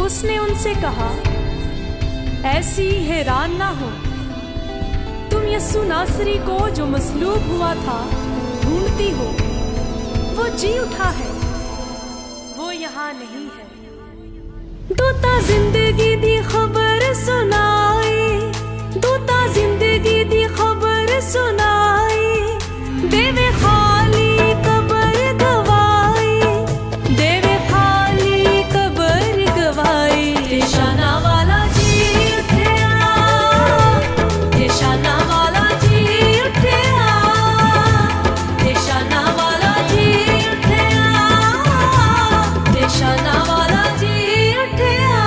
उसने उनसे कहा, ऐसी हैरान ना हो, तुम यीशु नासरी को जो मसलूब हुआ था ढूंढती हो। वो जी उठा है, वो यहाँ नहीं है। दूता जिंदगी दी खबर सुनाई, दूता जिंदगी दी खबर सुनाई, देवे खाली कबर गवाई, देवे खाली कबर गवाई। निशाना वाला जी उठिया, निशाना वाला जी उठिया, निशाना वाला जी उठिया, निशाना वाला जी उठिया।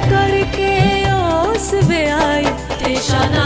करके ओस वे आई। निशाना